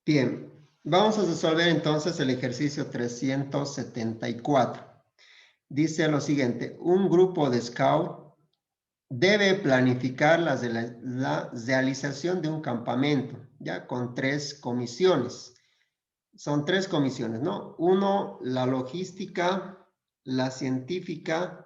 Bien, vamos a resolver entonces el ejercicio 374. Dice lo siguiente, un grupo de scout debe planificar la realización de un campamento, ya con 3 comisiones. Son 3 comisiones, ¿no? Uno, la logística, la científica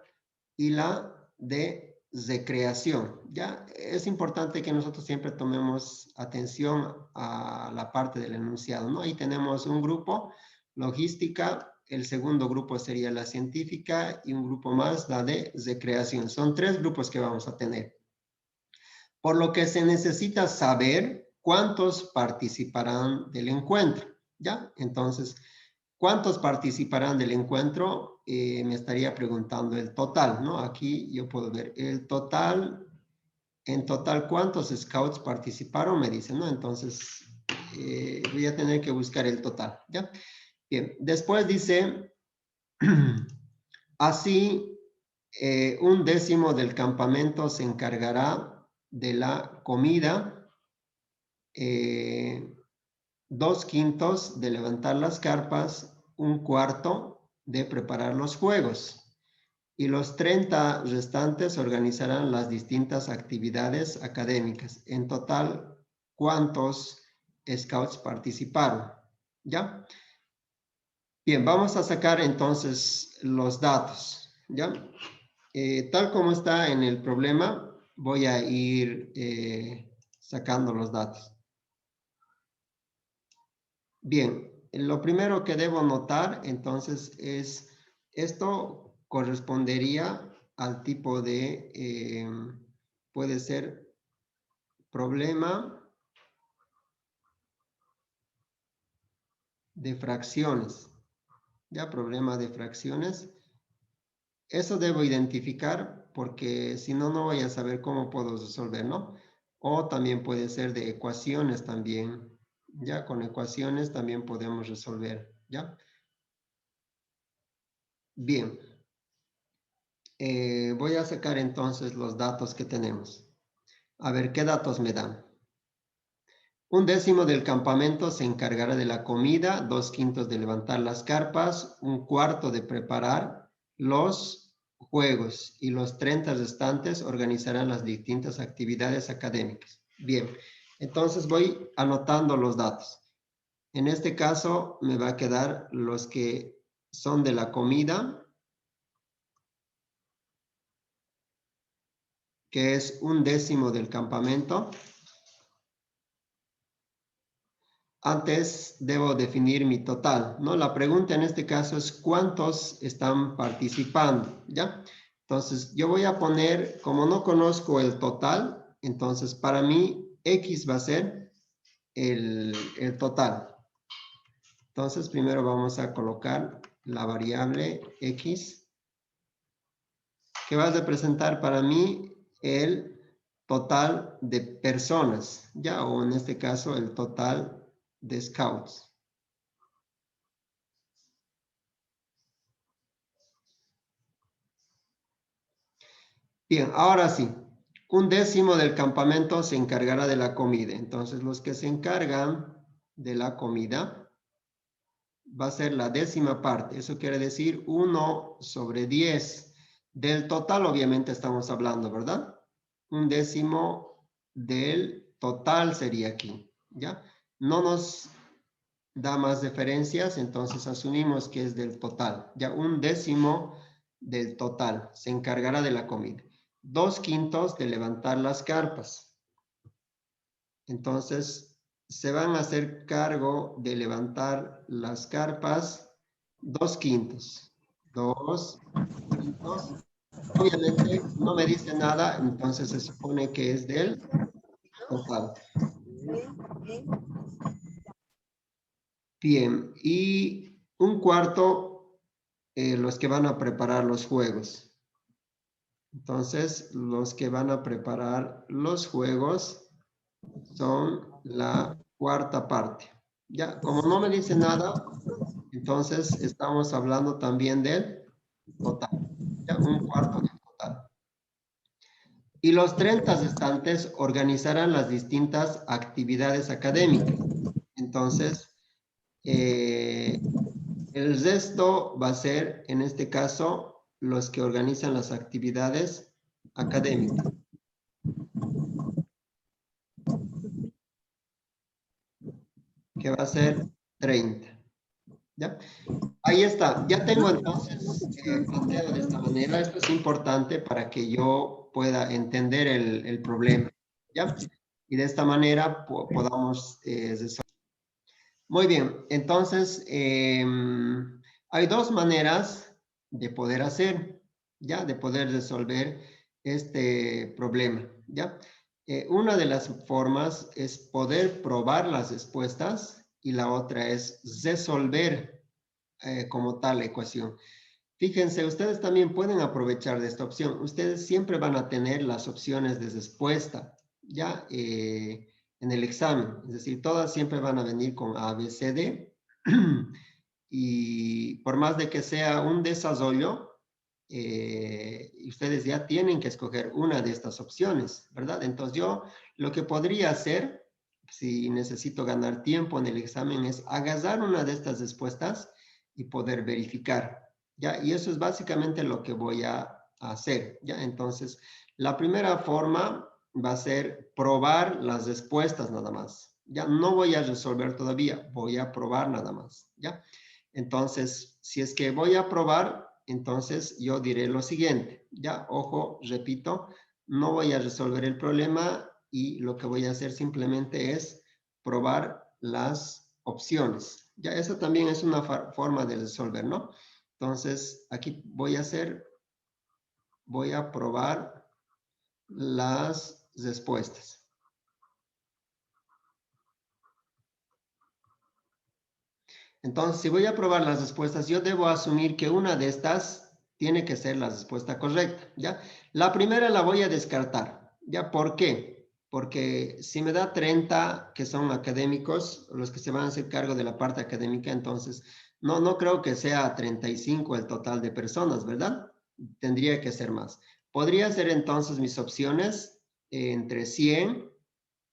y la de recreación. Ya es importante que nosotros siempre tomemos atención a la parte del enunciado, ¿no? Ahí tenemos un grupo, logística, el segundo grupo sería la científica y un grupo más, la de recreación. Son 3 grupos que vamos a tener. Por lo que se necesita saber cuántos participarán del encuentro, ¿ya? Entonces, ¿cuántos participarán del encuentro? Me estaría preguntando el total, ¿no? Aquí yo puedo ver el total, en total, ¿cuántos scouts participaron? Me dicen, ¿no? Entonces, voy a tener que buscar el total, ¿ya? Bien, después dice, así, un décimo del campamento se encargará de la comida, 2/5 de levantar las carpas, 1/4 de preparar los juegos y los 30 restantes organizarán las distintas actividades académicas. En total, ¿cuántos scouts participaron? ¿Ya? Bien, vamos a sacar entonces los datos, ¿ya? Tal como está en el problema, voy a ir sacando los datos. Bien, lo primero que debo notar entonces es, esto correspondería al tipo de, puede ser problema de fracciones, ya problema de fracciones. Eso debo identificar porque si no, no voy a saber cómo puedo resolver, ¿no? O también puede ser de ecuaciones también, ya con ecuaciones también podemos resolver, ¿ya? Bien. Voy a sacar entonces los datos que tenemos. A ver, ¿qué datos me dan? Un décimo del campamento se encargará de la comida, 2/5 de levantar las carpas, 1/4 de preparar los juegos y los 30 restantes organizarán las distintas actividades académicas. Bien, entonces voy anotando los datos. En este caso me va a quedar los que son de la comida, que es un décimo del campamento. Antes debo definir mi total, ¿no? La pregunta en este caso es ¿cuántos están participando? ¿Ya? Entonces, yo voy a poner, como no conozco el total, entonces para mí X va a ser el total. Entonces, primero vamos a colocar la variable X, que va a representar para mí el total de personas, ¿ya? O en este caso, el total de scouts. Bien, ahora sí, un décimo del campamento se encargará de la comida. Entonces, los que se encargan de la comida va a ser la 10ª parte. Eso quiere decir 1/10 del total, obviamente estamos hablando, ¿verdad? Un décimo del total sería aquí, ¿ya? No nos da más diferencias, entonces asumimos que es del total. Ya un décimo del total se encargará de la comida. 2/5 de levantar las carpas. Entonces, se van a hacer cargo de levantar las carpas 2/5. 2/5. Obviamente no me dice nada, entonces se supone que es del total. Bien, y 1/4 los que van a preparar los juegos. Entonces, los que van a preparar los juegos son la 4ª parte. Ya, como no me dice nada, entonces estamos hablando también del total. Ya, 1/4 del total. Y los 30 restantes organizarán las distintas actividades académicas. Entonces, Entonces, el resto va a ser, en este caso, los que organizan las actividades académicas, que va a ser 30. ¿Ya? Ahí está. Ya tengo entonces planteado de esta manera. Esto es importante para que yo pueda entender el problema. ¿Ya? Y de esta manera podamos resolver. Muy bien. Entonces, hay dos maneras de poder hacer, ¿ya? De poder resolver este problema, ¿ya? Una de las formas es poder probar las respuestas y la otra es resolver como tal la ecuación. Fíjense, ustedes también pueden aprovechar de esta opción. Ustedes siempre van a tener las opciones de respuesta, ¿ya? En el examen. Es decir, todas siempre van a venir con A, B, C, D. Y por más de que sea un desarrollo, ustedes ya tienen que escoger una de estas opciones, ¿verdad? Entonces yo lo que podría hacer, si necesito ganar tiempo en el examen, es agarrar una de estas respuestas y poder verificar, ¿ya? Y eso es básicamente lo que voy a hacer, ¿ya? Entonces, la primera forma va a ser probar las respuestas nada más, ¿ya? No voy a resolver todavía, voy a probar nada más, ¿ya? Entonces, si es que voy a probar, entonces yo diré lo siguiente, ¿ya? Ojo, repito, no voy a resolver el problema y lo que voy a hacer simplemente es probar las opciones. Ya, esa también es una forma de resolver, ¿no? Entonces, aquí voy a probar las respuestas. Entonces, si voy a probar las respuestas, yo debo asumir que una de estas tiene que ser la respuesta correcta, ¿ya? La primera la voy a descartar, ¿ya? ¿Por qué? Porque si me da 30 que son académicos, los que se van a hacer cargo de la parte académica, entonces no creo que sea 35 el total de personas, ¿verdad? Tendría que ser más. Podría ser entonces mis opciones entre 100,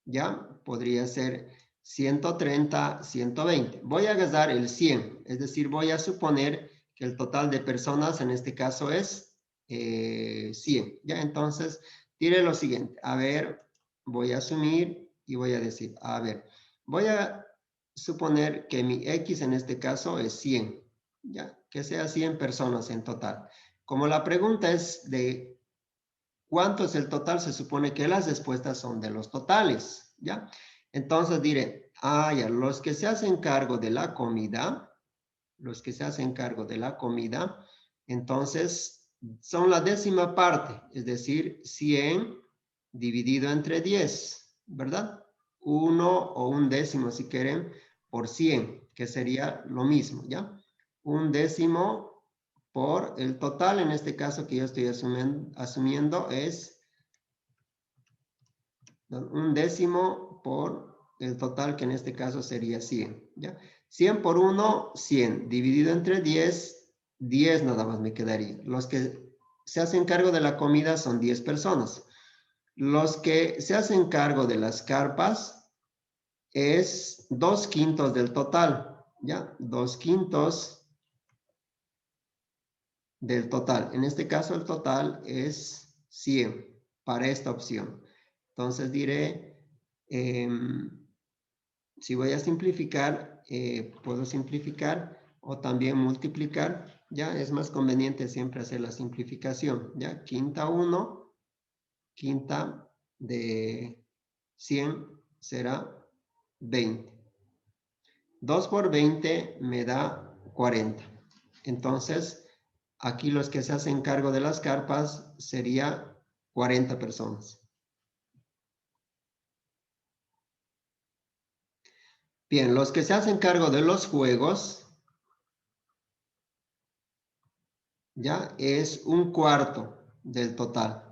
¿ya? Podría ser 130, 120. Voy a agarrar el 100, es decir, voy a suponer que el total de personas en este caso es 100, ¿ya? Entonces, diré lo siguiente, a ver, voy a asumir y voy a decir, a ver, voy a suponer que mi X en este caso es 100, ¿ya? Que sea 100 personas en total. Como la pregunta es de ¿cuánto es el total? Se supone que las respuestas son de los totales, ¿ya? Entonces diré, ya, los que se hacen cargo de la comida, entonces son la décima parte, es decir, 100 dividido entre 10, ¿verdad? 1 o un décimo, si quieren, por 100, que sería lo mismo, ¿ya? Un décimo por el total, en este caso que yo estoy asumiendo es un décimo por el total, que en este caso sería 100, ¿ya? 100 por 1, 100, dividido entre 10, 10 nada más me quedaría. Los que se hacen cargo de la comida son 10 personas. Los que se hacen cargo de las carpas es 2/5 del total, ¿ya? 2/5 del total. En este caso el total es 100 para esta opción. Entonces diré, si voy a simplificar, puedo simplificar o también multiplicar. Ya es más conveniente siempre hacer la simplificación. Ya, quinta 1, quinta de 100 será 20. 2 por 20 me da 40. Entonces, aquí los que se hacen cargo de las carpas sería 40 personas. Bien, los que se hacen cargo de los juegos, ya es 1/4 del total.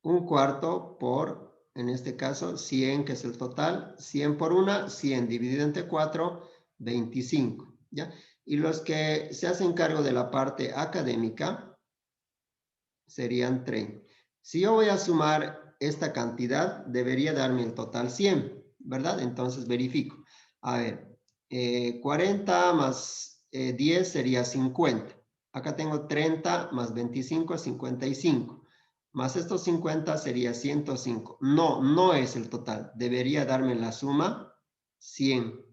1/4 por, en este caso, 100, que es el total. 100 por 1, 100 dividido entre 4, 25, ¿ya? Y los que se hacen cargo de la parte académica serían 30. Si yo voy a sumar esta cantidad debería darme el total 100, ¿verdad? Entonces verifico. A ver, 40 más 10 sería 50. Acá tengo 30 más 25, 55. Más estos 50 sería 105. No, no es el total. Debería darme la suma 100,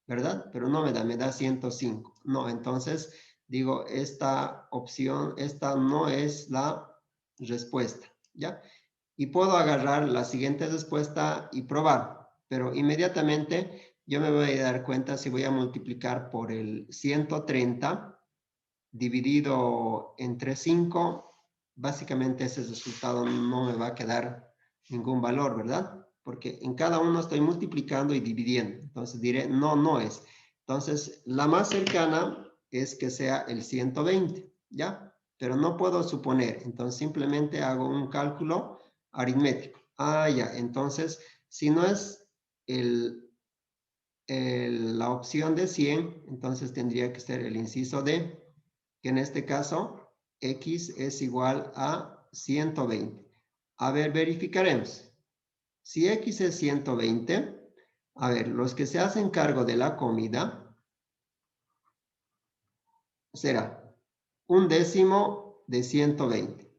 ¿verdad? Pero no me da 105. No, entonces digo, esta opción, esta no es la respuesta, ¿ya? Y puedo agarrar la siguiente respuesta y probar, pero inmediatamente yo me voy a dar cuenta si voy a multiplicar por el 130 dividido entre 5, básicamente ese resultado no me va a quedar ningún valor, ¿verdad? Porque en cada uno estoy multiplicando y dividiendo. Entonces diré, no, no es. Entonces, la más cercana es que sea el 120, ¿ya? Pero no puedo suponer. Entonces, simplemente hago un cálculo aritmético. Ah, ya. Entonces, si no es la opción de 100, entonces tendría que ser el inciso D, que en este caso X es igual a 120. A ver, verificaremos. Si X es 120, a ver, los que se hacen cargo de la comida será 1/10 de 120.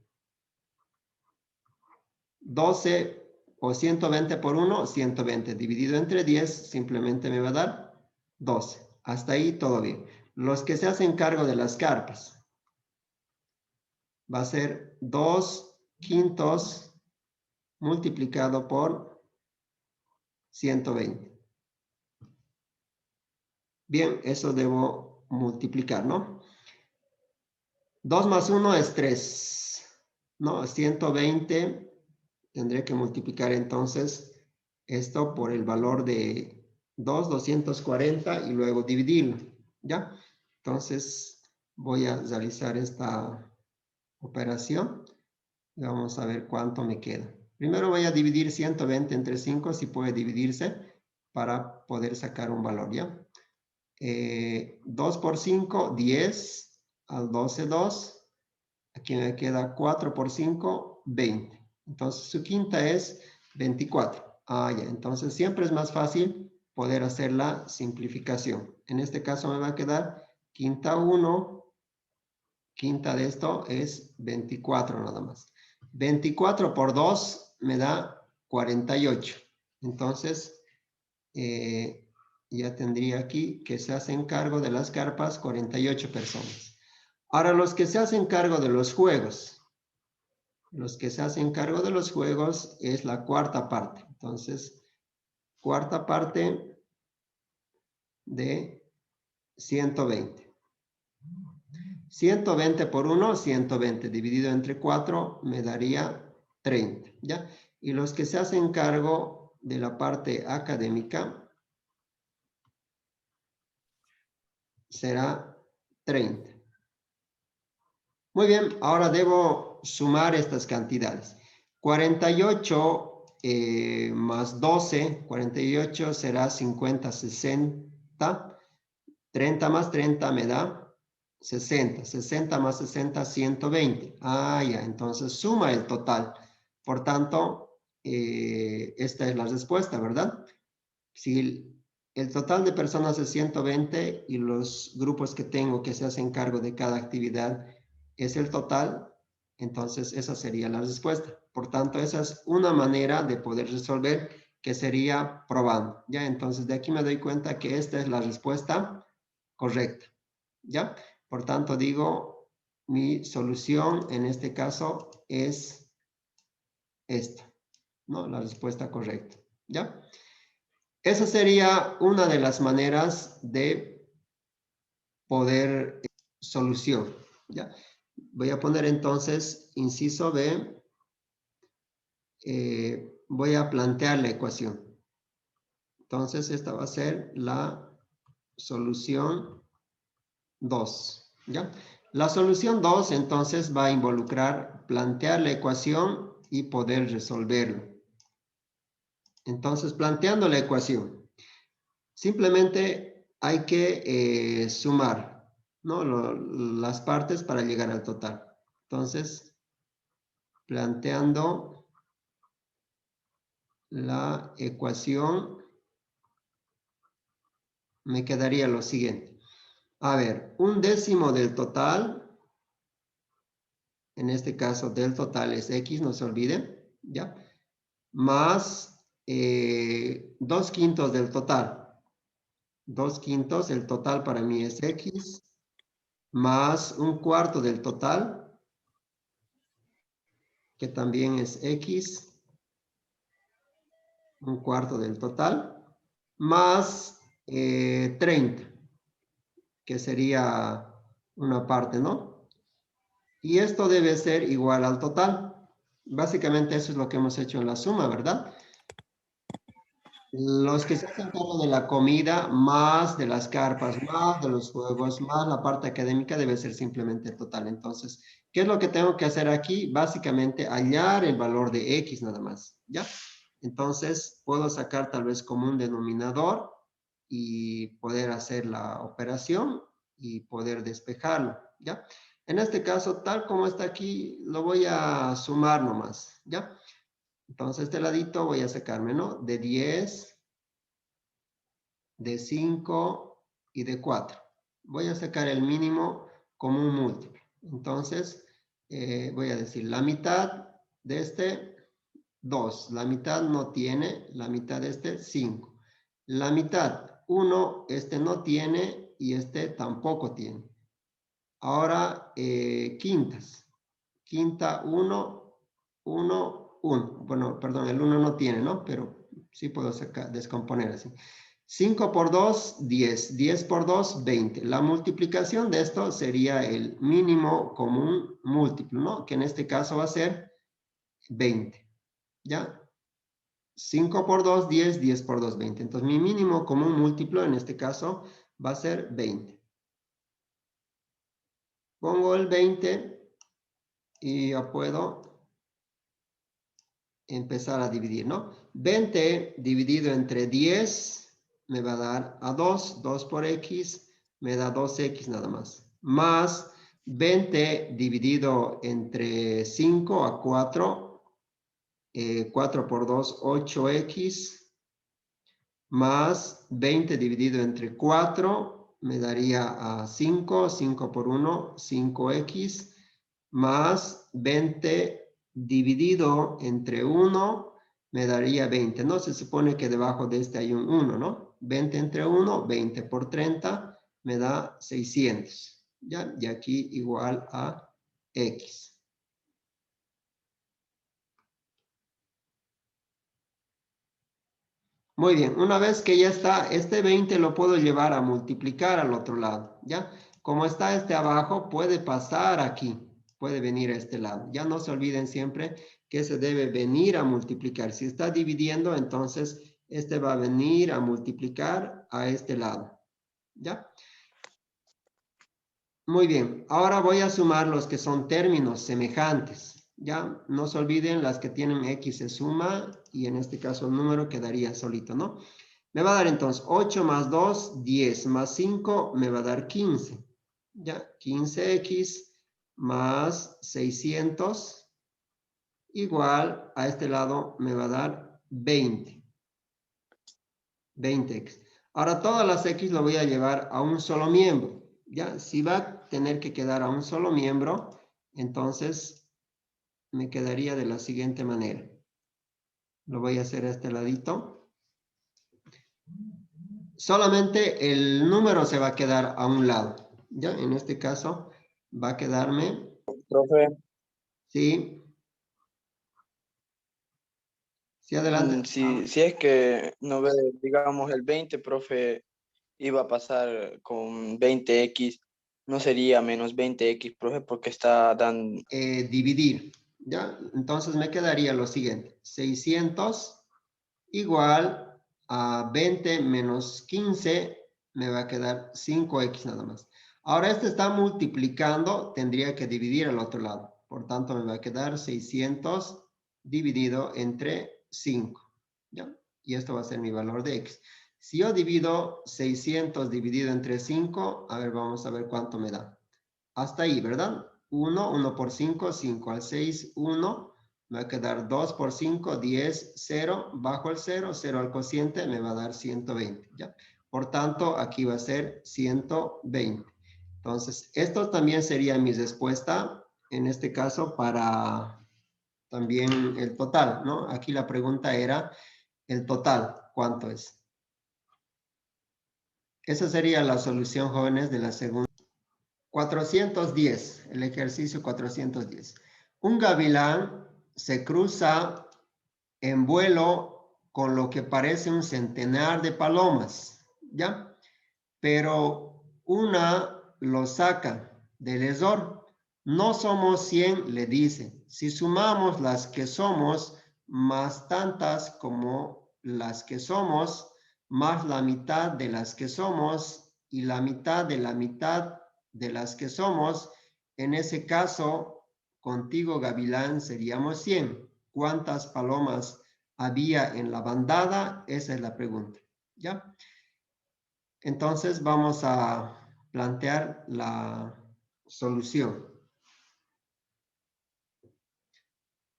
12 o 120 por 1, 120. Dividido entre 10, simplemente me va a dar 12. Hasta ahí todo bien. Los que se hacen cargo de las carpas va a ser 2/5 multiplicado por 120. Bien, eso debo multiplicar, ¿no? 2 más 1 es 3, ¿no? 120, tendré que multiplicar entonces esto por el valor de 240, y luego dividirlo, ¿ya? Entonces voy a realizar esta operación y vamos a ver cuánto me queda. Primero voy a dividir 120 entre 5, si puede dividirse, para poder sacar un valor, ¿ya? 2 por 5, 10, al 12, 2. Aquí me queda 4 por 5, 20. Entonces su quinta es 24. Ah, ya. Entonces siempre es más fácil poder hacer la simplificación. En este caso me va a quedar quinta 1, quinta de esto es 24 nada más. 24 por 2 me da 48. Entonces, ya tendría aquí que se hacen cargo de las carpas 48 personas. Ahora, los que se hacen cargo de los juegos. Los que se hacen cargo de los juegos es la cuarta parte. Entonces, cuarta parte de 120. 120 por 1, 120. Dividido entre 4 me daría 30, ¿ya? Y los que se hacen cargo de la parte académica será 30. Muy bien, ahora debo sumar estas cantidades. 48 más 12, 48 será 50, 60. 30 más 30 me da 60. 60 más 60, 120. Ah, ya, entonces suma el total. Por tanto, esta es la respuesta, ¿verdad? Si el total de personas es 120 y los grupos que tengo que se hacen cargo de cada actividad es el total, entonces esa sería la respuesta. Por tanto, esa es una manera de poder resolver, que sería probando. Ya, entonces de aquí me doy cuenta que esta es la respuesta correcta. ¿Ya? Por tanto, digo, mi solución en este caso es esta, ¿no? La respuesta correcta. ¿Ya? Esa sería una de las maneras de poder solución. ¿Ya? Voy a poner entonces inciso B. Voy a plantear la ecuación. Entonces, esta va a ser la solución 2. ¿Ya? La solución 2 entonces va a involucrar plantear la ecuación y poder resolverlo. Entonces, planteando la ecuación, simplemente hay que sumar, ¿no? Las partes para llegar al total. Entonces, planteando la ecuación me quedaría lo siguiente. A ver, 1/10 del total, en este caso del total es X, no se olviden, ¿ya? Más 2/5 del total. 2/5, el total para mí es X, más 1/4 del total, que también es X, 1/4 del total, más 30, que sería una parte, ¿no? Y esto debe ser igual al total. Básicamente eso es lo que hemos hecho en la suma, ¿verdad? Los que se hacen cargo de la comida, más de las carpas, más de los juegos, más la parte académica debe ser simplemente total. Entonces, ¿qué es lo que tengo que hacer aquí? Básicamente hallar el valor de X nada más, ¿ya? Entonces, puedo sacar tal vez como un denominador y poder hacer la operación y poder despejarlo, ¿ya? En este caso, tal como está aquí, lo voy a sumar nomás, ¿ya? Entonces, este ladito voy a sacarme, ¿no? De 10, de 5 y de 4. Voy a sacar el mínimo como un múltiplo. Entonces, voy a decir la mitad de este, 2. La mitad no tiene, la mitad de este, 5. La mitad, 1, este no tiene y este tampoco tiene. Ahora, quintas. Quinta, 1, 1, 1. Bueno, perdón, el 1 no tiene, ¿no? Pero sí puedo sacar, descomponer así. 5 por 2, 10. 10 por 2, 20. La multiplicación de esto sería el mínimo común múltiplo, ¿no? Que en este caso va a ser 20. ¿Ya? 5 por 2, 10. 10 por 2, 20. Entonces, mi mínimo común múltiplo en este caso va a ser 20. Pongo el 20 y ya puedo empezar a dividir, ¿no? 20 dividido entre 10 me va a dar a 2. 2 por X me da 2X nada más. Más 20 dividido entre 5 a 4. 4 por 2, 8X. Más 20 dividido entre 4 me daría a 5. 5 por 1, 5X. Más 20 dividido entre 1 me daría 20, ¿no? Se supone que debajo de este hay un 1, ¿no? 20 entre 1, 20 por 30 me da 600, ¿ya? Y aquí igual a X. Muy bien, una vez que ya está, este 20 lo puedo llevar a multiplicar al otro lado, ¿ya? Como está este abajo, puede pasar aquí, puede venir a este lado. Ya no se olviden siempre que se debe venir a multiplicar. Si está dividiendo, entonces este va a venir a multiplicar a este lado, ¿ya? Muy bien, ahora voy a sumar los que son términos semejantes, ¿ya? No se olviden, las que tienen X se suma y en este caso el número quedaría solito, ¿no? Me va a dar entonces 8 más 2, 10 más 5, me va a dar 15. ¿Ya? 15X más 600 igual a este lado me va a dar 20. 20X. Ahora todas las X lo voy a llevar a un solo miembro. ¿Ya? Si va a tener que quedar a un solo miembro, entonces me quedaría de la siguiente manera. Lo voy a hacer a este ladito. Solamente el número se va a quedar a un lado. ¿Ya? En este caso va a quedarme... Profe, Sí. Sí, adelante. si es que no ve, digamos, el 20, profe, iba a pasar con 20X, no sería menos 20X, profe, porque está dando... Dividir. ¿Ya? Entonces me quedaría lo siguiente. 600 igual a 20 menos 15 me va a quedar 5X nada más. Ahora este está multiplicando, tendría que dividir al otro lado. Por tanto, me va a quedar 600 dividido entre 5. ¿Ya? Y esto va a ser mi valor de X. Si yo divido 600 dividido entre 5, a ver, vamos a ver cuánto me da. Hasta ahí, ¿verdad? 1, 1 por 5, 5 al 6, 1. Me va a quedar 2 por 5, 10, 0, bajo el 0, 0 al cociente, me va a dar 120, ¿ya? Por tanto, aquí va a ser 120. Entonces, esto también sería mi respuesta, en este caso, para también el total, ¿no? Aquí la pregunta era el total, ¿cuánto es? Esa sería la solución, jóvenes, de la segunda. 410, el ejercicio 410. Un gavilán se cruza en vuelo con lo que parece un centenar de palomas, ¿ya? Pero una lo saca del esor. No somos 100, le dice. Si sumamos las que somos, más tantas como las que somos, más la mitad de las que somos y la mitad de la mitad de las que somos, en ese caso, contigo, gavilán, seríamos 100. ¿Cuántas palomas había en la bandada? Esa es la pregunta, ¿ya? Entonces vamos a plantear la solución.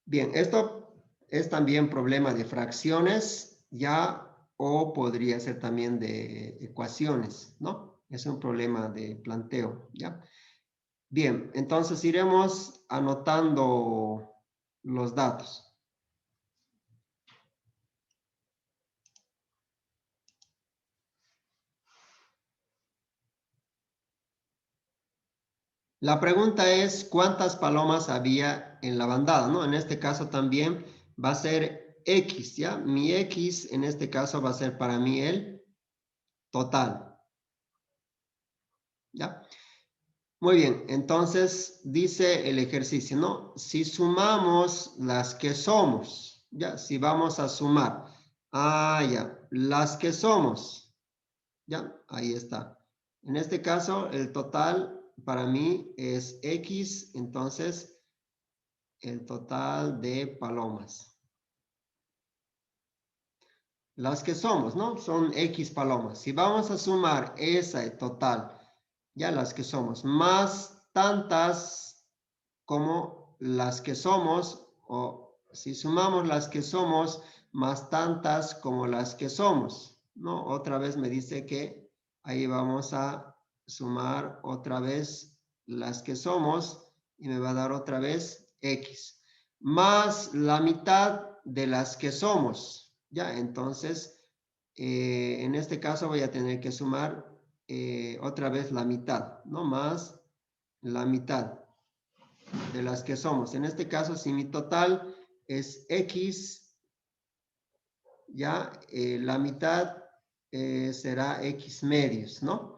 Bien, esto es también problema de fracciones, ya, o podría ser también de ecuaciones, ¿no? Es un problema de planteo, ¿ya? Bien, entonces iremos anotando los datos. La pregunta es, ¿cuántas palomas había en la bandada? ¿No? En este caso también va a ser X, ¿ya? Mi X en este caso va a ser para mí el total, ¿ya? Muy bien, entonces dice el ejercicio, ¿no? Si sumamos las que somos, ¿ya? Si vamos a sumar, ya, las que somos, ¿ya? Ahí está. En este caso, el total para mí es X, entonces el total de palomas. Las que somos, ¿no? Son X palomas. Si vamos a sumar esa total, ya las que somos, más tantas como las que somos, o si sumamos las que somos, más tantas como las que somos, ¿no? Otra vez me dice que ahí vamos a sumar otra vez las que somos y me va a dar otra vez X. Más la mitad de las que somos, ¿ya? Entonces, en este caso voy a tener que sumar otra vez la mitad, ¿no? Más la mitad de las que somos. En este caso, si mi total es X, ya la mitad será X medios, ¿no?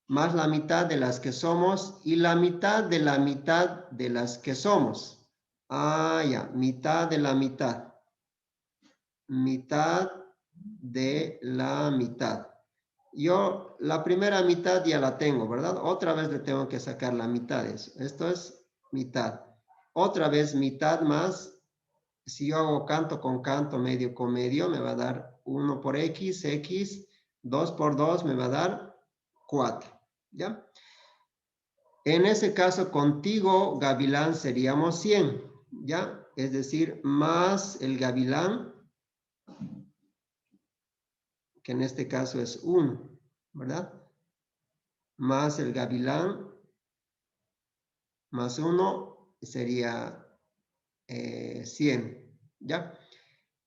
Más la mitad de las que somos y la mitad de la mitad de las que somos. Ya, mitad de la mitad. Mitad de la mitad. Yo la primera mitad ya la tengo, ¿verdad? Otra vez le tengo que sacar la mitad de eso. Esto es mitad. Otra vez mitad más. Si yo hago canto con canto, medio con medio, me va a dar 1 por X, X, 2 por 2 me va a dar 4, ¿ya? En ese caso, contigo, gavilán, seríamos 100, ¿ya? Es decir, más el gavilán, que en este caso es 1, ¿verdad? Más el gavilán, más 1, sería 100, ¿ya?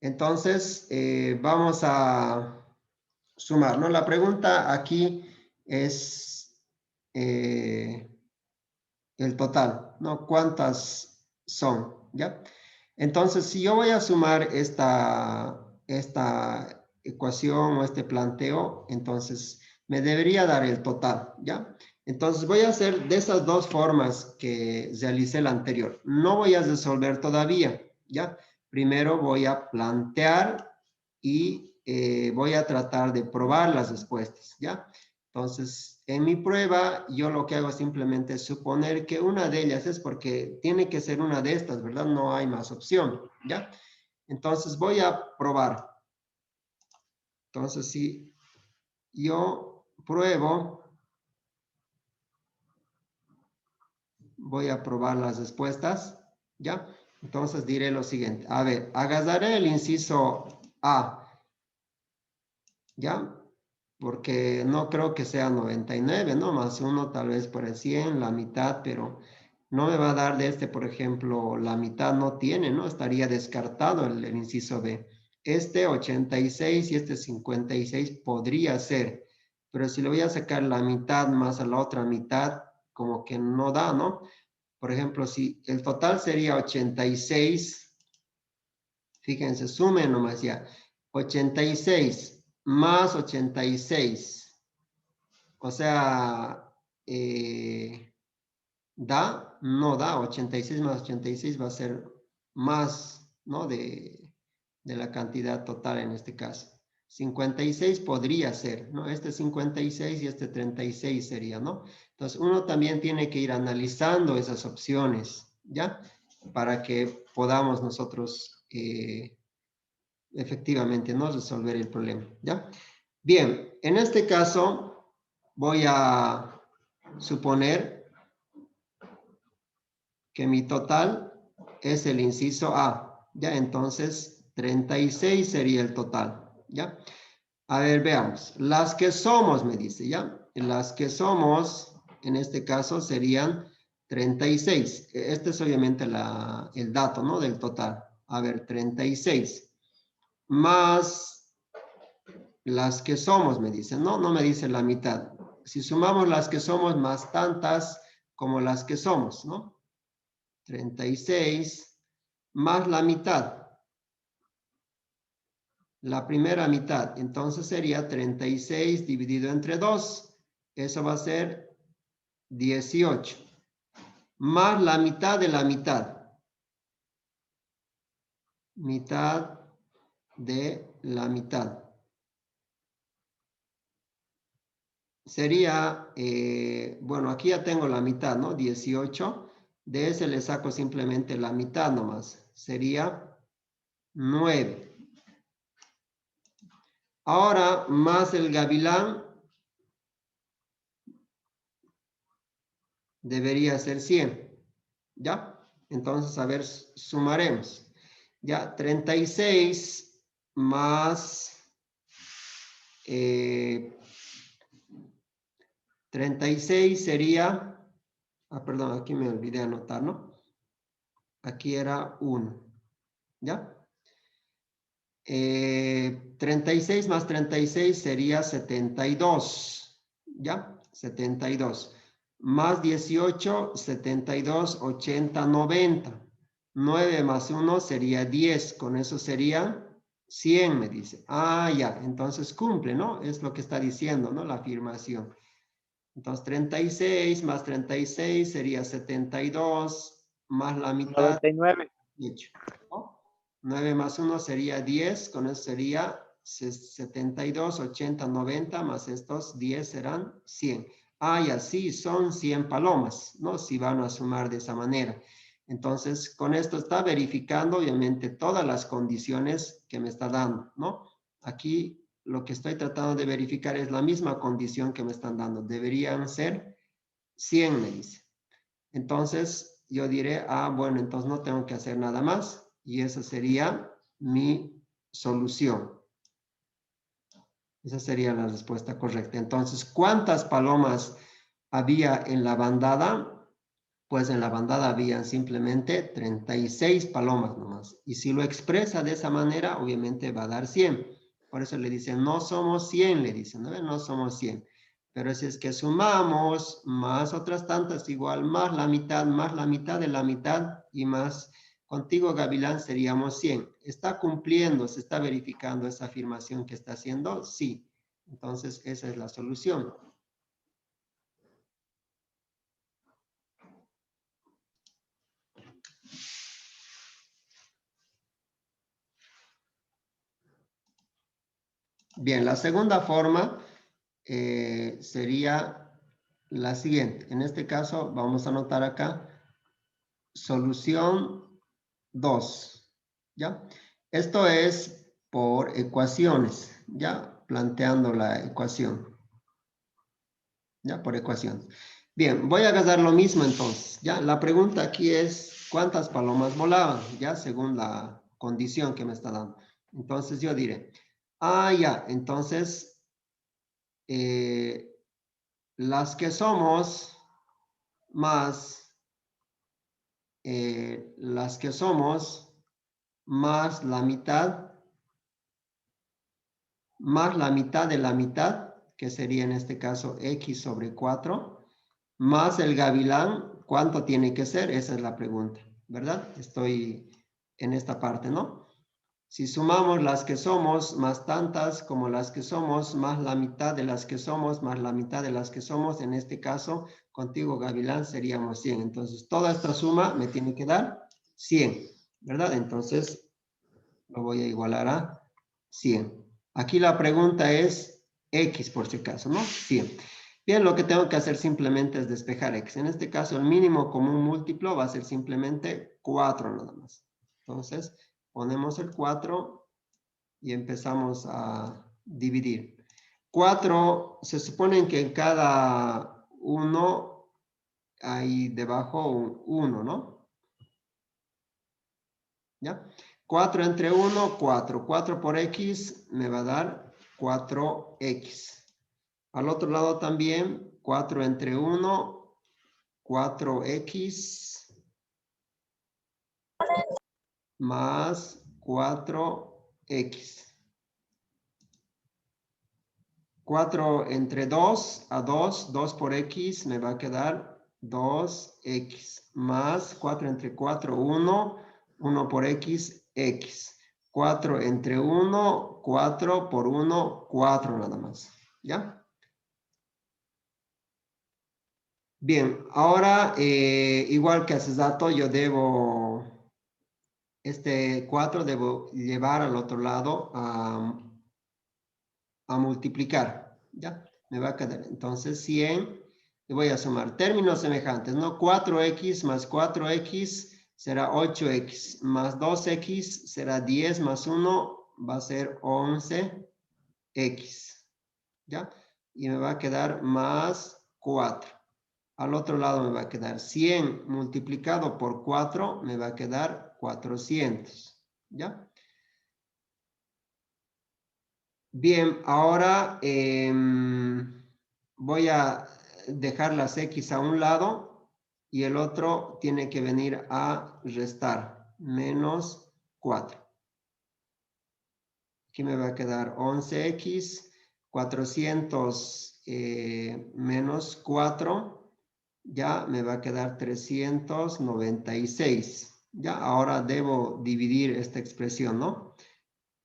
Entonces, vamos a sumar, ¿no? La pregunta aquí es el total, ¿no? ¿Cuántas son? ¿Ya? Entonces, si yo voy a sumar esta ecuación o este planteo, entonces me debería dar el total, ¿ya? Entonces voy a hacer de esas dos formas que realicé la anterior. No voy a resolver todavía, ¿ya? Primero voy a plantear y voy a tratar de probar las respuestas, ¿ya? Entonces, en mi prueba, yo lo que hago simplemente es suponer que una de ellas es porque tiene que ser una de estas, ¿verdad? No hay más opción, ¿ya? Entonces, voy a probar. Entonces, si yo pruebo, voy a probar las respuestas, ¿ya? Entonces diré lo siguiente. A ver, agarraré el inciso A. ¿Ya? Porque no creo que sea 99, ¿no? Más 1 tal vez por el 100, la mitad, pero no me va a dar de este, por ejemplo, la mitad no tiene, ¿no? Estaría descartado el inciso B. Este 86 y este 56 podría ser, pero si le voy a sacar la mitad más a la otra mitad, como que no da, ¿no? Por ejemplo, si el total sería 86, fíjense, sumen nomás ya. 86 más 86. O sea, ¿da? No da. 86 más 86 va a ser más, ¿no? De la cantidad total en este caso. 56 podría ser, ¿no? Este 56 y este 36 sería, ¿no? Entonces, uno también tiene que ir analizando esas opciones, ¿ya? Para que podamos nosotros efectivamente, ¿no? Resolver el problema, ¿ya? Bien, en este caso voy a suponer que mi total es el inciso A, ¿ya? Entonces, 36 sería el total, ¿ya? A ver, veamos. Las que somos, me dice, ¿ya? Las que somos, en este caso, serían 36. Este es obviamente el dato, ¿no? Del total. A ver, 36. Más las que somos, me dice. No, no me dice la mitad. Si sumamos las que somos más tantas como las que somos, ¿no? 36 más la mitad. La primera mitad. Entonces sería 36 dividido entre 2. Eso va a ser 18. Más la mitad de la mitad. Mitad de la mitad. Sería, bueno, aquí ya tengo la mitad, ¿no? 18. De ese le saco simplemente la mitad nomás. Sería 9. Ahora, más el gavilán, debería ser 100. ¿Ya? Entonces, a ver, sumaremos. Ya, 36 más 36 sería, perdón, aquí me olvidé anotar, ¿no? Aquí era 1, ¿ya? 36 más 36 sería 72, ¿ya? 72. Más 18, 72, 80, 90. 9 más 1 sería 10, con eso sería 100, me dice. Ah, ya, entonces cumple, ¿no? Es lo que está diciendo, ¿no? La afirmación. Entonces 36 más 36 sería 72, más la mitad, 99. 8, ¿no? 9 más 1 sería 10, con eso sería 72, 80, 90, más estos 10 serán 100. Ah, y así son 100 palomas, ¿no? Si van a sumar de esa manera. Entonces, con esto está verificando, obviamente, todas las condiciones que me está dando, ¿no? Aquí lo que estoy tratando de verificar es la misma condición que me están dando. Deberían ser 100, me dice. Entonces, yo diré, bueno, entonces no tengo que hacer nada más. Y esa sería mi solución. Esa sería la respuesta correcta. Entonces, ¿cuántas palomas había en la bandada? Pues en la bandada habían simplemente 36 palomas nomás. Y si lo expresa de esa manera, obviamente va a dar 100. Por eso le dicen, no somos 100, le dicen, ¿no? No somos 100. Pero si es que sumamos más otras tantas, igual más la mitad de la mitad y más contigo, Gavilán, seríamos 100. ¿Está cumpliendo, se está verificando esa afirmación que está haciendo? Sí. Entonces, esa es la solución. Bien, la segunda forma sería la siguiente. En este caso, vamos a anotar acá solución 2, ¿ya? Esto es por ecuaciones, ¿ya? Planteando la ecuación, ¿ya? Por ecuación. Bien, voy a agarrar lo mismo entonces, ¿ya? La pregunta aquí es, cuántas palomas volaban, ya según la condición que me está dando. Entonces yo diré, ya, entonces las que somos más las que somos más la mitad de la mitad, que sería en este caso x sobre 4, más el gavilán, ¿cuánto tiene que ser? Esa es la pregunta, ¿verdad? Estoy en esta parte, ¿no? Si sumamos las que somos más tantas como las que somos, más la mitad de las que somos, más la mitad de las que somos, en este caso, contigo gavilán seríamos 100. Entonces, toda esta suma me tiene que dar 100, ¿verdad? Entonces, lo voy a igualar a 100. Aquí la pregunta es x por si acaso, ¿no? 100. Bien, lo que tengo que hacer simplemente es despejar x. En este caso, el mínimo común múltiplo va a ser simplemente 4 nada más. Entonces, ponemos el 4 y empezamos a dividir. 4, se supone que en cada uno hay debajo un 1, ¿no? ¿Ya? 4 entre 1, 4. 4 por x me va a dar 4x. Al otro lado también, 4 entre 1, 4x más 4x. 4 entre 2 a 2, 2 por x me va a quedar 2x. Más 4 entre 4, 1, 1 por x, x. 4 entre 1, 4 por 1, 4 nada más. ¿Ya? Bien, ahora igual que hace dato, yo debo, este 4 debo llevar al otro lado a multiplicar, ¿ya? Me va a quedar entonces 100, y voy a sumar términos semejantes, ¿no? 4x más 4x será 8x, más 2x será 10 más 1 va a ser 11x, ¿ya? Y me va a quedar más 4. Al otro lado me va a quedar 100 multiplicado por 4, me va a quedar 400, ¿ya? Bien, ahora voy a dejar las x a un lado y el otro tiene que venir a restar, menos 4. Aquí me va a quedar 11x, 400 menos 4, ya me va a quedar 396. Ya, ahora debo dividir esta expresión, ¿no?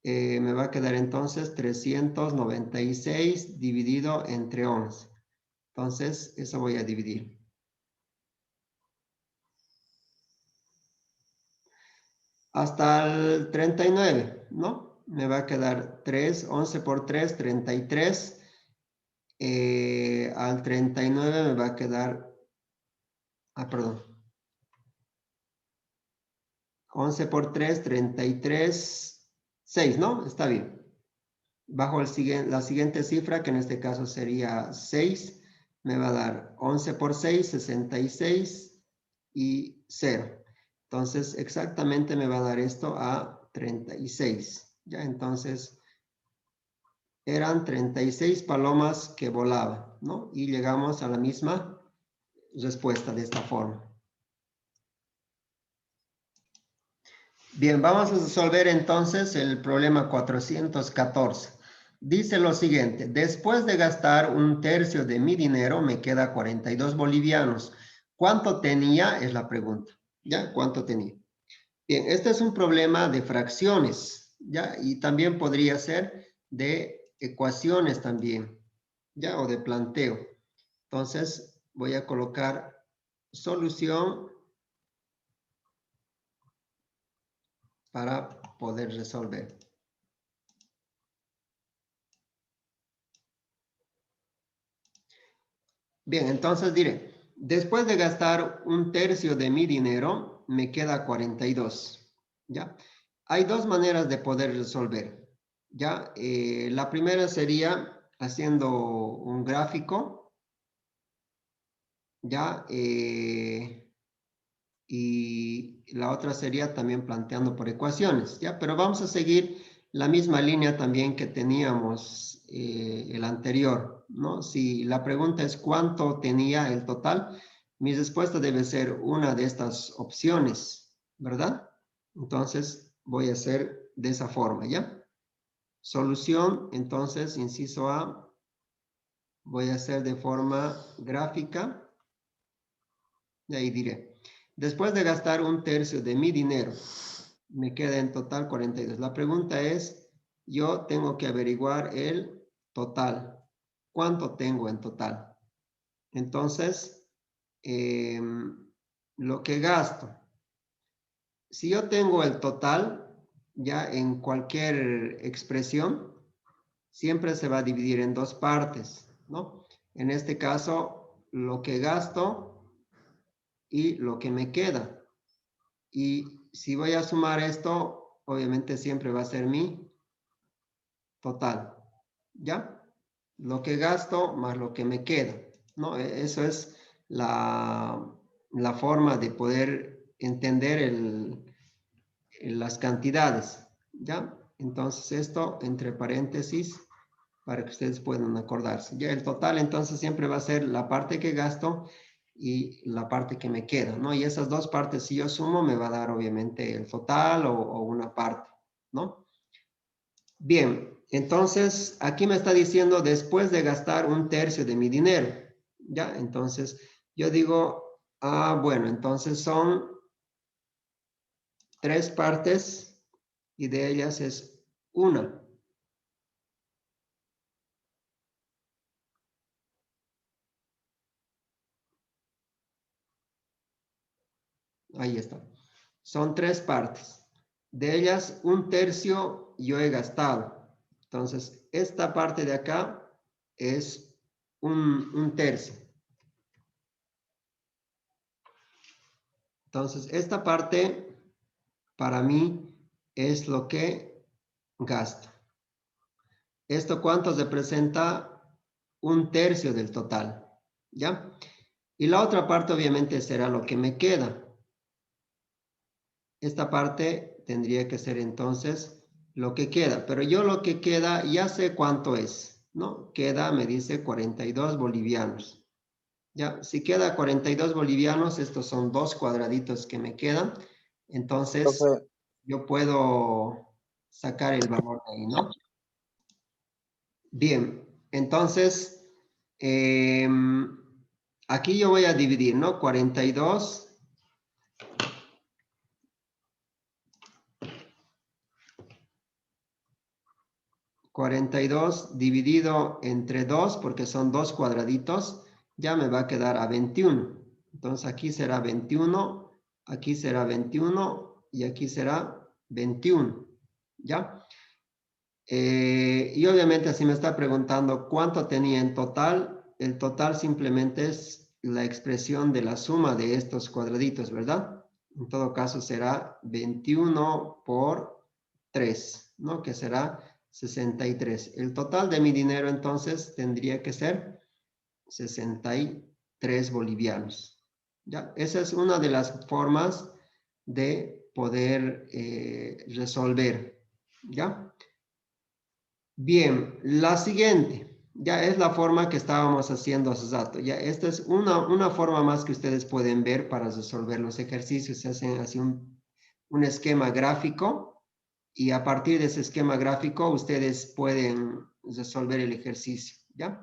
Me va a quedar entonces 396 dividido entre 11. Entonces, eso voy a dividir. Hasta el 39, ¿no? Me va a quedar 3, 11 por 3, 33. Al 39 me va a quedar, perdón. 11 por 3, 33, 6, ¿no? Está bien. Bajo la siguiente cifra, que en este caso sería 6, me va a dar 11 por 6, 66 y 0. Entonces, exactamente me va a dar esto a 36. Ya, entonces, eran 36 palomas que volaban, ¿no? Y llegamos a la misma respuesta de esta forma. Bien, vamos a resolver entonces el problema 414. Dice lo siguiente: después de gastar un tercio de mi dinero, me queda 42 bolivianos. ¿Cuánto tenía? Es la pregunta. ¿Ya? ¿Cuánto tenía? Bien, este es un problema de fracciones, ¿ya? Y también podría ser de ecuaciones también, ¿ya? O de planteo. Entonces, voy a colocar solución para poder resolver. Bien, entonces diré, después de gastar un tercio de mi dinero, me queda 42, ¿ya? Hay dos maneras de poder resolver, ¿ya? La primera sería haciendo un gráfico, ¿ya? y la otra sería también planteando por ecuaciones, ¿ya? Pero vamos a seguir la misma línea también que teníamos el anterior, ¿no? Si la pregunta es ¿cuánto tenía el total? Mi respuesta debe ser una de estas opciones, ¿verdad? Entonces voy a hacer de esa forma, ¿ya? Solución, entonces, inciso A, voy a hacer de forma gráfica, y ahí diré. Después de gastar 1/3 de mi dinero, me queda en total 42. La pregunta es, yo tengo que averiguar el total. ¿Cuánto tengo en total? Entonces, lo que gasto. Si yo tengo el total, ya en cualquier expresión, siempre se va a dividir en dos partes, ¿no? En este caso, lo que gasto y lo que me queda. Y si voy a sumar esto, obviamente siempre va a ser mi total, ¿ya? Lo que gasto más lo que me queda, ¿no? Eso es la forma de poder entender las cantidades, ¿ya? Entonces esto entre paréntesis para que ustedes puedan acordarse. Ya el total entonces siempre va a ser la parte que gasto y la parte que me queda, ¿no? Y esas dos partes, si yo sumo, me va a dar obviamente el total o una parte, ¿no? Bien, entonces aquí me está diciendo después de gastar 1/3 de mi dinero, ¿ya? Entonces yo digo, bueno, entonces son 3 partes y de ellas es una. Ahí está. Son 3 partes. De ellas, 1/3 yo he gastado. Entonces, esta parte de acá es un tercio. Entonces, esta parte para mí es lo que gasto. ¿Esto cuánto representa? 1/3 del total. ¿Ya? Y la otra parte obviamente será lo que me queda. Esta parte tendría que ser entonces lo que queda, pero yo lo que queda ya sé cuánto es, ¿no? Queda, me dice 42 bolivianos. Ya, si queda 42 bolivianos, estos son 2 cuadraditos que me quedan, entonces Profe, yo puedo sacar el valor de ahí, ¿no? Bien, entonces, aquí yo voy a dividir, ¿no? 42 dividido entre 2, porque son 2 cuadraditos, ya me va a quedar a 21. Entonces aquí será 21, aquí será 21 y aquí será 21. ¿Ya? Y obviamente si me está preguntando cuánto tenía en total, el total simplemente es la expresión de la suma de estos cuadraditos, ¿verdad? En todo caso será 21 por 3, ¿no? Que será 63. El total de mi dinero entonces tendría que ser 63 bolivianos. ¿Ya? Esa es una de las formas de poder resolver. ¿Ya? Bien, la siguiente, ya es la forma que estábamos haciendo hace rato. Ya esta es una forma más que ustedes pueden ver para resolver los ejercicios. Se hacen así un esquema gráfico y a partir de ese esquema gráfico ustedes pueden resolver el ejercicio, ¿ya?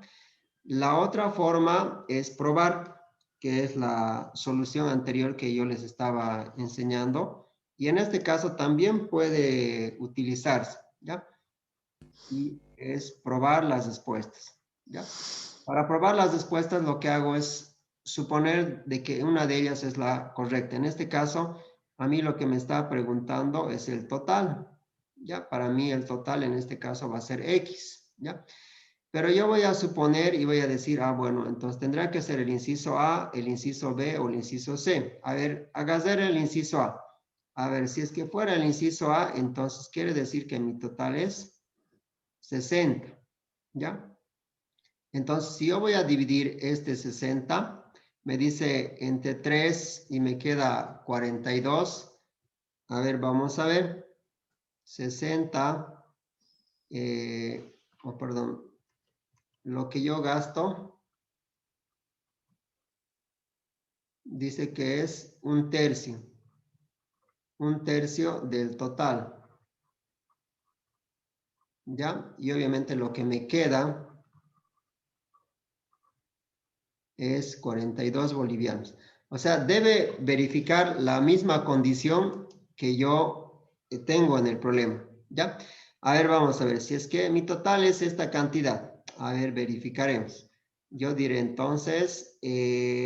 La otra forma es probar, que es la solución anterior que yo les estaba enseñando. Y en este caso también puede utilizarse, ¿ya? Y es probar las respuestas, ¿ya? Para probar las respuestas lo que hago es suponer de que una de ellas es la correcta. En este caso, a mí lo que me está preguntando es el total, ¿ya? Para mí el total en este caso va a ser X, ¿ya? Pero yo voy a suponer y voy a decir, bueno, entonces tendrá que ser el inciso A, el inciso B o el inciso C. A ver, hágase el inciso A. A ver, si es que fuera el inciso A, entonces quiere decir que mi total es 60, ¿ya? Entonces, si yo voy a dividir este 60, Me dice entre 3 y me queda 42. A ver, vamos a ver. 60. Perdón. Lo que yo gasto. Dice que es un tercio. Un tercio del total. ¿Ya? Y obviamente lo que me queda es 42 bolivianos. O sea, debe verificar la misma condición que yo tengo en el problema. ¿Ya? A ver, vamos a ver. Si es que mi total es esta cantidad. A ver, verificaremos. Yo diré entonces,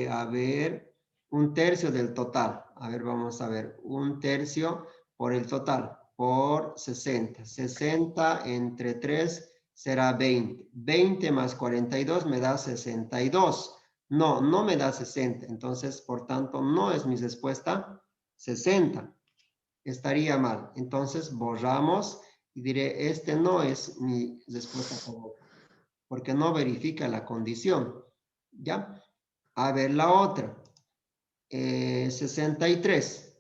a ver, un tercio del total. A ver, vamos a ver. Un tercio por el total, por 60. 60 entre 3 será 20. 20 más 42 me da 62. No, no me da 60. Entonces, por tanto, no es mi respuesta 60. Estaría mal. Entonces, borramos y diré, este no es mi respuesta correcta, porque no verifica la condición. ¿Ya? A ver, la otra. 63.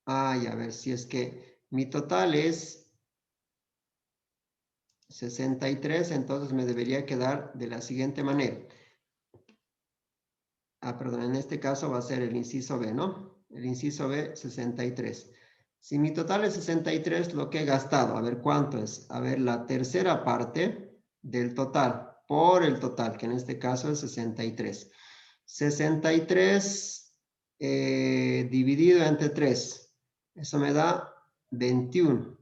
Ay, a ver, si es que mi total es 63, entonces me debería quedar de la siguiente manera. Perdón, en este caso va a ser el inciso B, ¿no? El inciso B, 63. Si mi total es 63, lo que he gastado, a ver cuánto es. A ver, la tercera parte del total, por el total, que en este caso es 63. 63 dividido entre 3. Eso me da 21.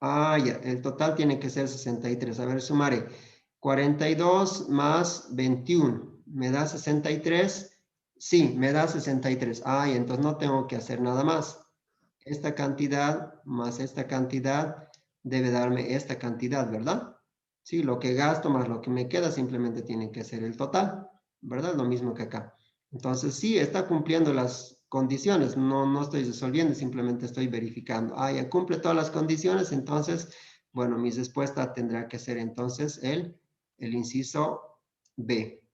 Ya, el total tiene que ser 63. A ver, sumaré. 42 más 21. ¿Me da 63? Sí, me da 63. Y entonces no tengo que hacer nada más. Esta cantidad más esta cantidad debe darme esta cantidad, ¿verdad? Sí, lo que gasto más lo que me queda simplemente tiene que ser el total, ¿verdad? Lo mismo que acá. Entonces, sí, está cumpliendo las condiciones. No estoy resolviendo, simplemente estoy verificando. Ya cumple todas las condiciones, entonces, bueno, mi respuesta tendrá que ser entonces el inciso B,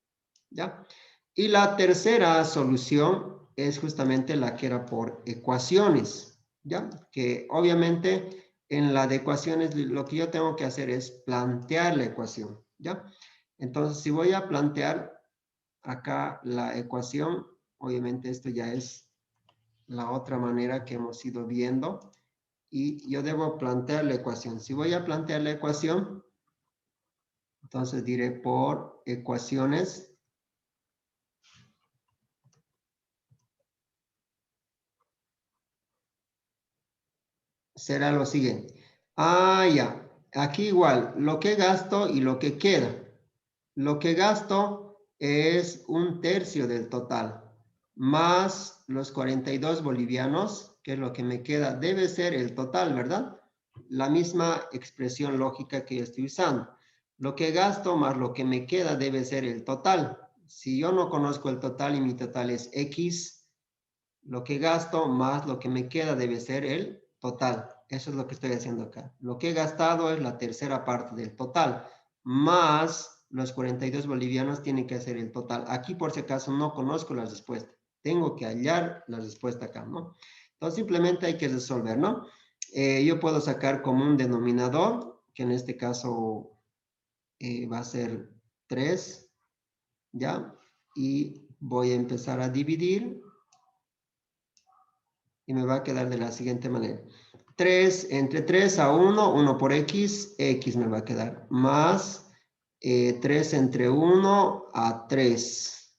¿ya? Y la tercera solución es justamente la que era por ecuaciones, ¿ya? Que obviamente en la de ecuaciones lo que yo tengo que hacer es plantear la ecuación, ¿ya? Entonces, si voy a plantear acá la ecuación, obviamente esto ya es la otra manera que hemos ido viendo, y yo debo plantear la ecuación. Si voy a plantear la ecuación, entonces diré por ecuaciones. Será lo siguiente. Ya. Aquí igual, lo que gasto y lo que queda. Lo que gasto es un tercio del total, más los 42 bolivianos, que es lo que me queda, debe ser el total, ¿verdad? La misma expresión lógica que yo estoy usando. Lo que gasto más lo que me queda debe ser el total. Si yo no conozco el total y mi total es X, lo que gasto más lo que me queda debe ser el total. Eso es lo que estoy haciendo acá. Lo que he gastado es la tercera parte del total, más los 42 bolivianos tienen que hacer el total. Aquí, por si acaso, no conozco la respuesta. Tengo que hallar la respuesta acá, ¿no? Entonces, simplemente hay que resolver, ¿no? Yo puedo sacar como un denominador, que en este caso va a ser 3, ¿ya? Y voy a empezar a dividir. Y me va a quedar de la siguiente manera. 3, entre 3 a 1, 1 por X, X me va a quedar. Más 3 entre 1 a 3.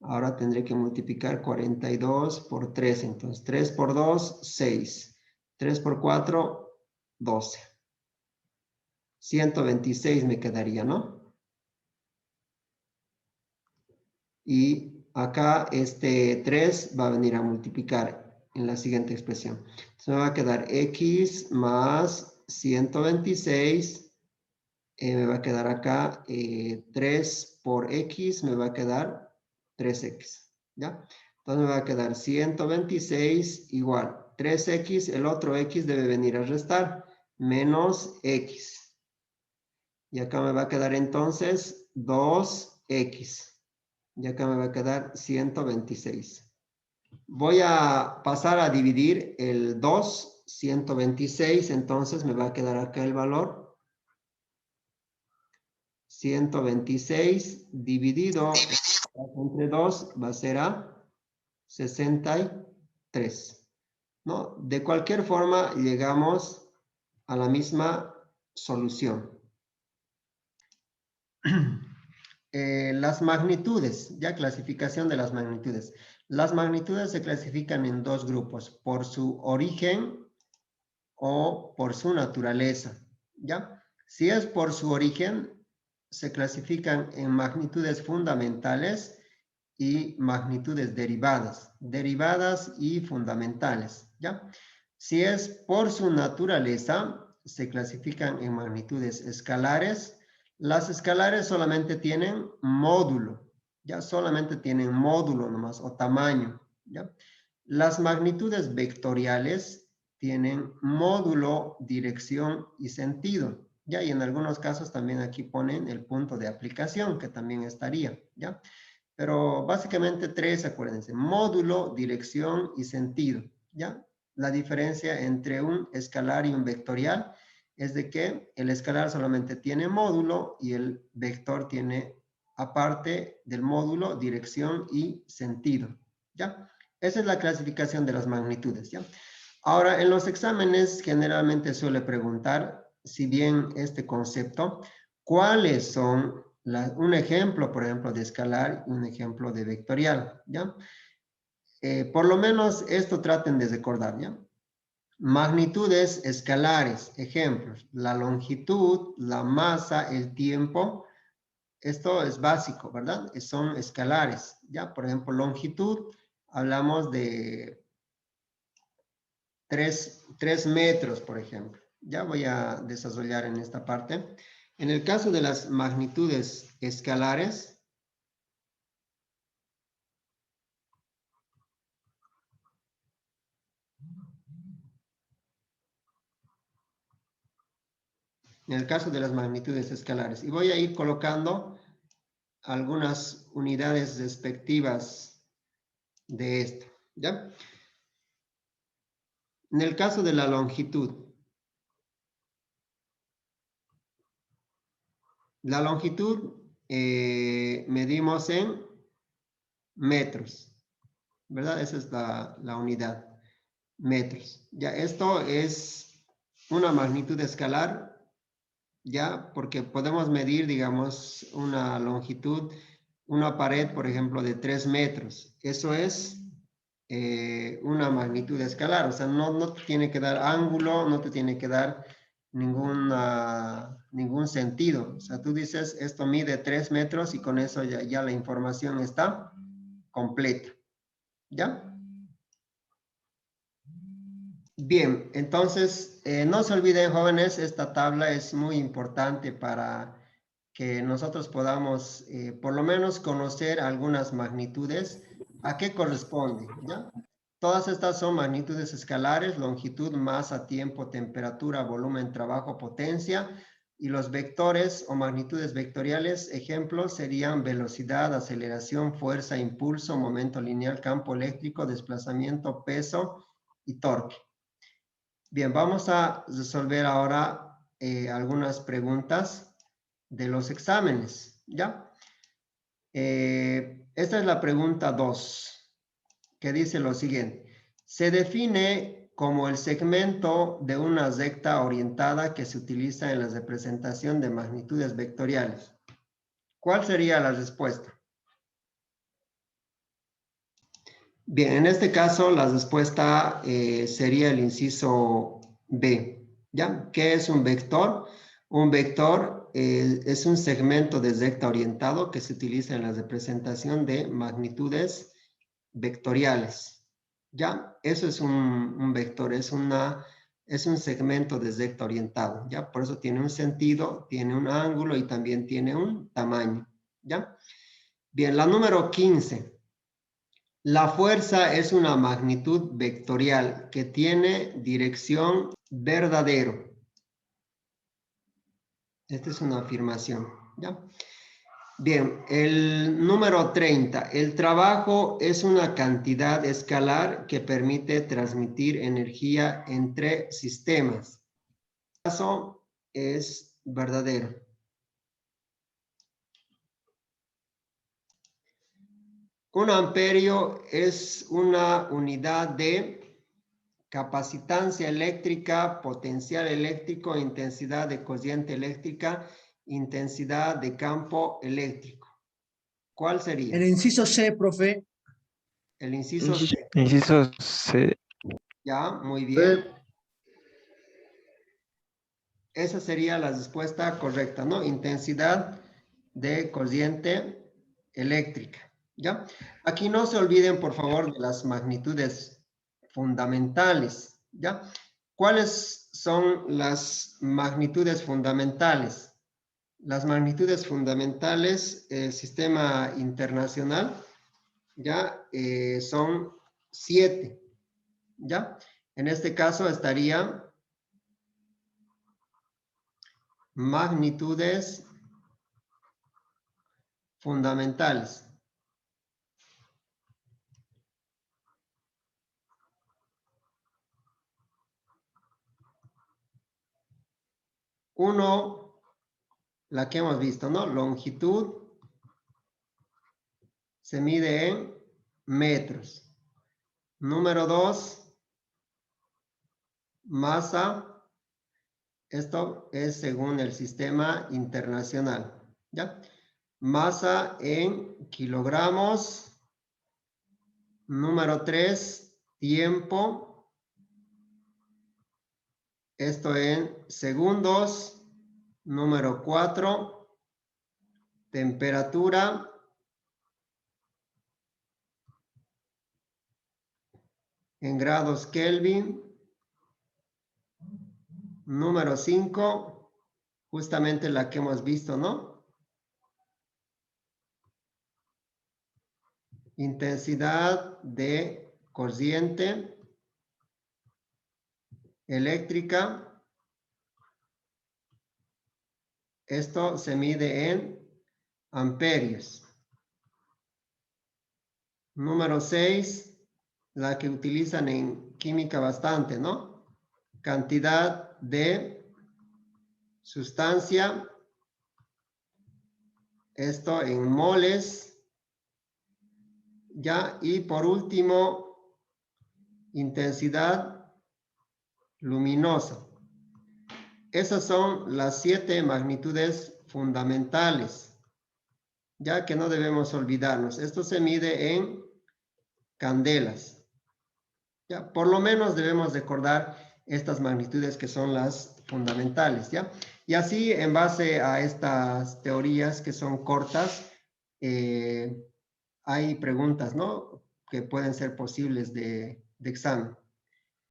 Ahora tendré que multiplicar 42 por 3. Entonces, 3 por 2, 6. 3 por 4, 12. 126 me quedaría, ¿no? Y acá este 3 va a venir a multiplicar en la siguiente expresión. Entonces me va a quedar X más 126. Me va a quedar acá 3 por X, me va a quedar 3X. ¿Ya? Entonces me va a quedar 126 igual 3X. El otro X debe venir a restar. Menos X. Y acá me va a quedar entonces 2X. Y acá me va a quedar 126. Voy a pasar a dividir el 2, 126, entonces me va a quedar acá el valor. 126 dividido entre 2 va a ser a 63. ¿No? De cualquier forma, llegamos a la misma solución. Las magnitudes, ya clasificación de las magnitudes. Las magnitudes se clasifican en dos grupos, por su origen o por su naturaleza, ¿ya? Si es por su origen, se clasifican en magnitudes fundamentales y magnitudes derivadas y fundamentales, ¿ya? Si es por su naturaleza, se clasifican en magnitudes escalares. Las escalares solamente tienen módulo, ya solamente tienen módulo nomás o tamaño, ¿ya? Las magnitudes vectoriales tienen módulo, dirección y sentido, ¿ya? Y en algunos casos también aquí ponen el punto de aplicación, que también estaría, ¿ya? Pero básicamente tres, acuérdense, módulo, dirección y sentido, ¿ya? La diferencia entre un escalar y un vectorial es de que el escalar solamente tiene módulo y el vector tiene, aparte del módulo, dirección y sentido, ¿ya? Esa es la clasificación de las magnitudes, ¿ya? Ahora, en los exámenes generalmente suele preguntar, si bien este concepto, ¿cuáles son un ejemplo, por ejemplo, de escalar y un ejemplo de vectorial, ¿ya? Por lo menos esto traten de recordar, ¿ya? Magnitudes escalares, ejemplos, la longitud, la masa, el tiempo, esto es básico, ¿verdad? Son escalares, ¿ya? Por ejemplo, longitud, hablamos de 3 metros, por ejemplo. Ya voy a desarrollar en esta parte. En el caso de las magnitudes escalares, y voy a ir colocando algunas unidades respectivas de esto, ¿ya? En el caso de la longitud, medimos en metros, ¿verdad? Esa es la unidad, metros. Ya, esto es una magnitud escalar, ya, porque podemos medir, digamos, una longitud, una pared, por ejemplo, de 3 metros. Eso es una magnitud escalar, o sea, no te tiene que dar ángulo, no te tiene que dar ningún sentido. O sea, tú dices, esto mide 3 metros y con eso ya la información está completa. ¿Ya? Bien, entonces, no se olviden, jóvenes, esta tabla es muy importante para que nosotros podamos, por lo menos, conocer algunas magnitudes. ¿A qué corresponde? ¿Ya? Todas estas son magnitudes escalares: longitud, masa, tiempo, temperatura, volumen, trabajo, potencia. Y los vectores o magnitudes vectoriales, ejemplos, serían velocidad, aceleración, fuerza, impulso, momento lineal, campo eléctrico, desplazamiento, peso y torque. Bien, vamos a resolver ahora algunas preguntas de los exámenes, ¿ya? Esta es la pregunta 2, que dice lo siguiente. Se define como el segmento de una recta orientada que se utiliza en la representación de magnitudes vectoriales. ¿Cuál sería la respuesta? Bien, en este caso la respuesta sería el inciso B, ¿ya? ¿Qué es un vector? Un vector es un segmento de recta orientado que se utiliza en la representación de magnitudes vectoriales, ¿ya? Eso es un vector, es un segmento de recta orientado, ¿ya? Por eso tiene un sentido, tiene un ángulo y también tiene un tamaño, ¿ya? Bien, la número 15. La fuerza es una magnitud vectorial que tiene dirección verdadero. Esta es una afirmación, ¿ya? Bien, el número 30. El trabajo es una cantidad escalar que permite transmitir energía entre sistemas. El caso es verdadero. Un amperio es una unidad de capacitancia eléctrica, potencial eléctrico, intensidad de corriente eléctrica, intensidad de campo eléctrico. ¿Cuál sería? El inciso C, profe. El inciso C. Inciso C. Ya, muy bien. Esa sería la respuesta correcta, ¿no? Intensidad de corriente eléctrica, ¿ya? Aquí no se olviden, por favor, de las magnitudes fundamentales, ¿ya? ¿Cuáles son las magnitudes fundamentales? Las magnitudes fundamentales, sistema internacional, ¿ya? Son 7, ¿ya? En este caso estaría magnitudes fundamentales. Uno, la que hemos visto, ¿no? Longitud se mide en metros. Número 2, masa. Esto es según el sistema internacional, ¿ya? Masa en kilogramos. Número 3, tiempo. Esto en segundos. Número 4, temperatura. En grados Kelvin. Número 5, justamente la que hemos visto, ¿no? Intensidad de corriente eléctrica. Esto se mide en amperios. Número 6, la que utilizan en química bastante, ¿no? Cantidad de sustancia. Esto en moles. Ya, y por último, intensidad luminosa. Esas son las 7 magnitudes fundamentales, ya que no debemos olvidarnos. Esto se mide en candelas. Ya, por lo menos debemos recordar estas magnitudes que son las fundamentales, ¿ya? Y así, en base a estas teorías que son cortas, hay preguntas, ¿no? Que pueden ser posibles de examen.